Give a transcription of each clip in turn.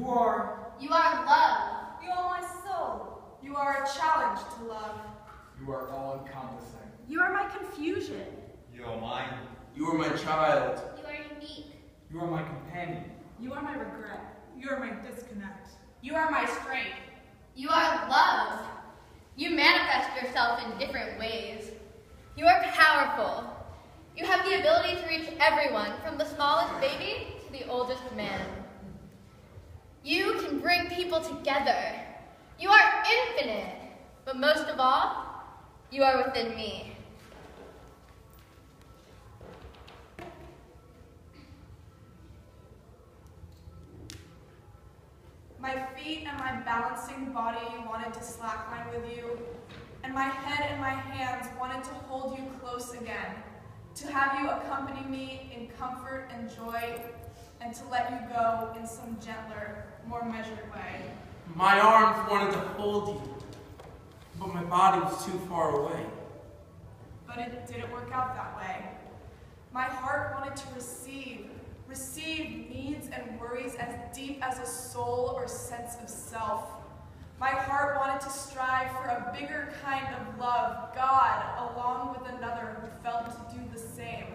You are. You are love. You are my soul. You are a challenge to love. You are all-encompassing. You are my confusion. You are mine. You are my child. You are unique. You are my companion. You are my regret. You are my disconnect. You are my strength. You are love. You manifest yourself in different ways. You are powerful. You have the ability to reach everyone, from the smallest baby to the oldest man. You can bring people together. You are infinite, but most of all, you are within me. My feet and my balancing body wanted to slackline with you, and my head and my hands wanted to hold you close again, to have you accompany me in comfort and joy, and to let you go in some gentler, more measured way. My arms wanted to hold you, but my body was too far away. But it didn't work out that way. My heart wanted to receive needs and worries as deep as a soul or sense of self. My heart wanted to strive for a bigger kind of love, God, along with another who felt to do the same.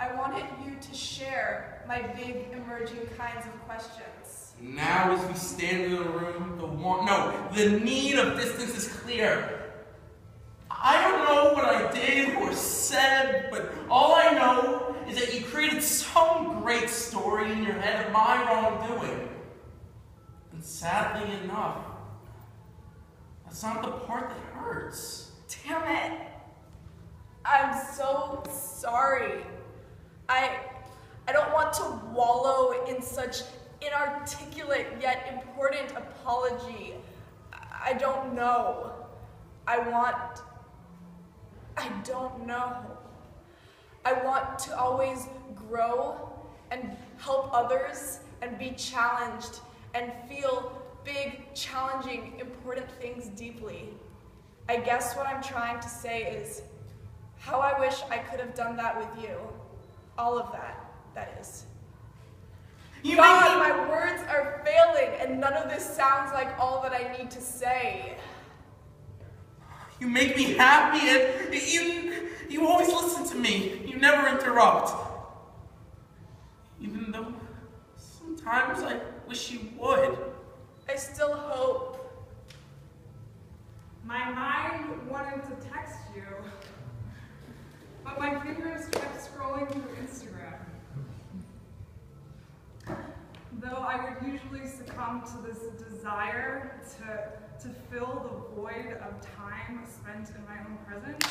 I wanted you to share my big, emerging kinds of questions. Now as we stand in the room, the need of distance is clear. I don't know what I did or said, but all I know is that you created some great story in your head of my wrongdoing. And sadly enough, that's not the part that hurts. Damn it. I'm so sorry. I don't want to wallow in such inarticulate yet important apology. I don't know. I don't know. I want to always grow and help others and be challenged and feel big, challenging, important things deeply. I guess what I'm trying to say is how I wish I could have done that with you. All of that is. God, my words are failing, and none of this sounds like all that I need to say. You make me happy, and you always listen to me. You never interrupt. Even though sometimes I wish you would. I still hope. My mind wanted to text you, but my fingers kept scrolling through Instagram. Though I would usually succumb to this desire to fill the void of time spent in my own presence,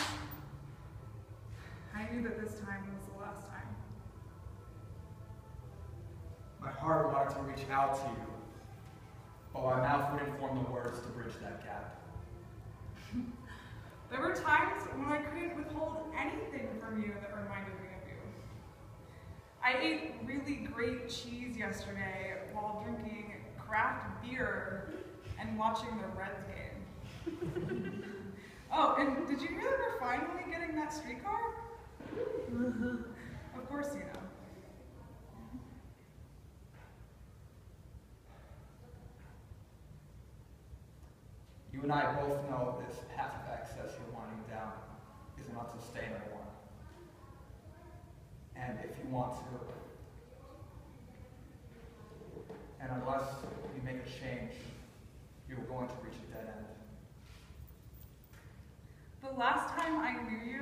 I knew that this time was the last time. My heart wanted to reach out to you, but my mouth wouldn't form the words to bridge that gap. There were times when I couldn't withhold anything from you that reminded me of you. I ate really great cheese yesterday while drinking craft beer and watching the Reds game. Oh, and did you hear that we're finally getting that streetcar? Of course you know. You and I both know this path of access you're winding down is not sustainable. And if you want to, and unless you make a change, you're going to reach a dead end. The last time I knew you,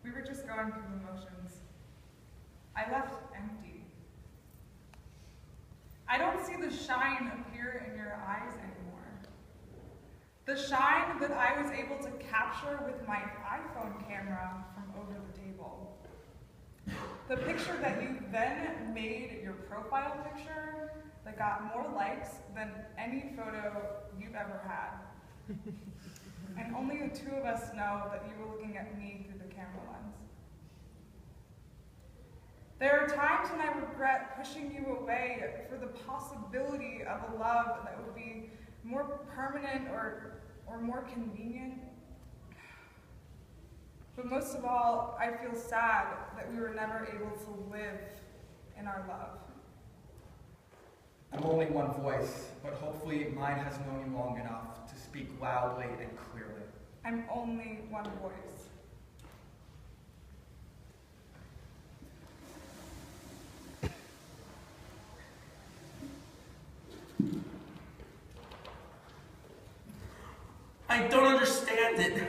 we were just going through the motions. I left empty. I don't see the shine appear in your eyes anymore. The shine that I was able to capture with my iPhone camera from over the table. The picture that you then made your profile picture that got more likes than any photo you've ever had. And only the two of us know that you were looking at me through the camera lens. There are times when I regret pushing you away for the possibility of a love that would be more permanent or more convenient. But most of all, I feel sad that we were never able to live in our love. only one voice, but hopefully mine has known you long enough to speak loudly and clearly. I'm only one voice. I don't understand it.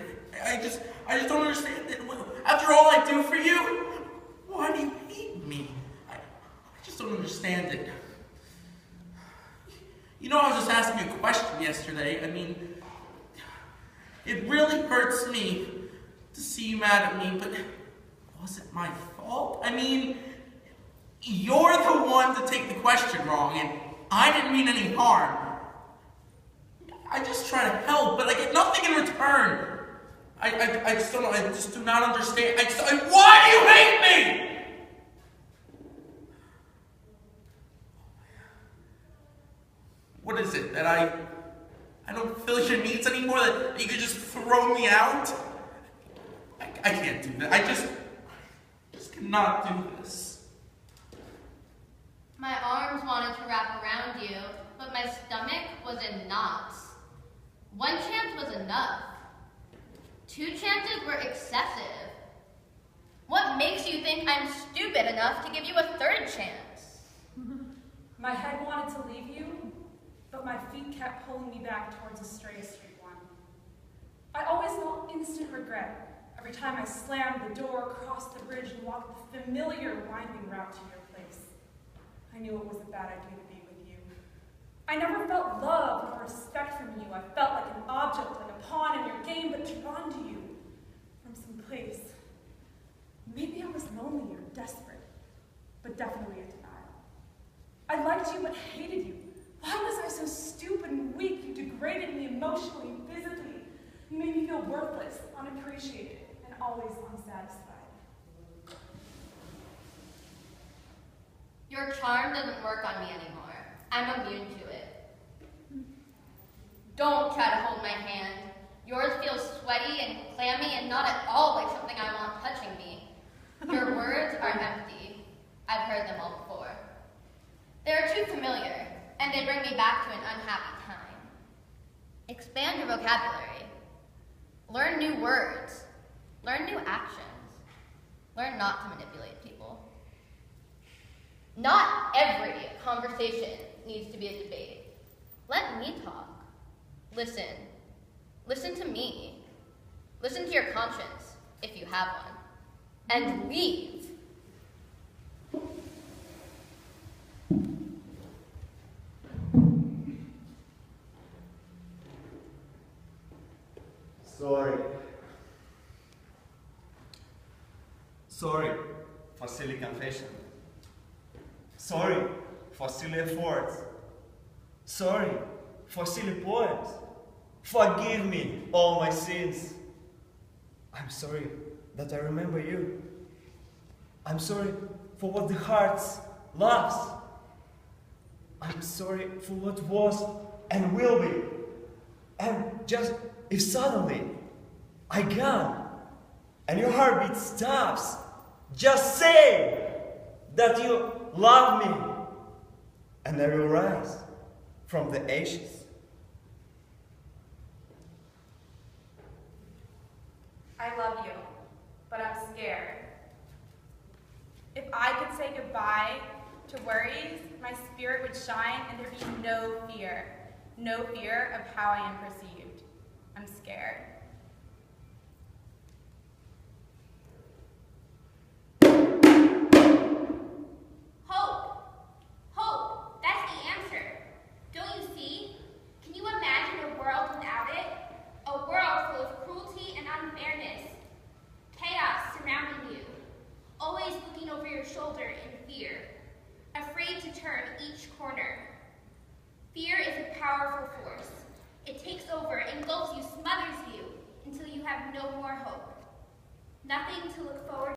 I just don't understand it. After all I do for you, why do you hate me? I just don't understand it. You know, I was just asking a question yesterday. I mean, it really hurts me to see you mad at me, but was it my fault? I mean, you're the one to take the question wrong, and I didn't mean any harm. I just try to help, but I get nothing in return. I just don't know. I just do not understand. Why do you hate me? What is it? That I don't fill your needs anymore? That you could just throw me out? I can't do that. I just cannot do this. My arms wanted to wrap around you, but my stomach was in knots. One chance was enough. 2 chances were excessive. What makes you think I'm stupid enough to give you a 3rd chance? My head wanted to leave you, but my feet kept pulling me back towards a straight street one. I always felt instant regret every time I slammed the door, crossed the bridge, and walked the familiar winding route to your place. I knew it was a bad idea to be with you. I never felt love or respect from you. I felt like an object, like a pawn in your game, but drawn to you from some place. Maybe I was lonely or desperate, but definitely a denial. I liked you but hated you. Why was I so stupid and weak? You degraded me emotionally and physically. You made me feel worthless, unappreciated, and always unsatisfied. Your charm doesn't work on me anymore. I'm immune to it. Don't try to hold my hand. Yours feels sweaty and clammy and not at all like something I want touching me. Your words are empty. I've heard them all before. They're too familiar, and they bring me back to an unhappy time. Expand your vocabulary. Learn new words. Learn new actions. Learn not to manipulate people. Not every conversation needs to be a debate. Let me talk. Listen. Listen to me. Listen to your conscience, if you have one. And leave. Sorry. Sorry for silly confession. Sorry for silly efforts. Sorry for silly poems. Forgive me all my sins. I'm sorry that I remember you. I'm sorry for what the heart loves. I'm sorry for what was and will be. And just if suddenly I gone and your heartbeat stops, just say that you love me, and I will rise from the ashes. I love you, but I'm scared. If I could say goodbye to worries, my spirit would shine and there'd be no fear of how I am perceived. I'm scared. Hope. Hope. That's the answer. Don't you see? Can you imagine a world without it? A world full of cruelty and unfairness. Chaos surrounding you. Always looking over your shoulder in fear. Afraid to turn each corner. Fear is a powerful force. It takes over, engulfs you, smothers you, until you have no more hope. Nothing to look forward to.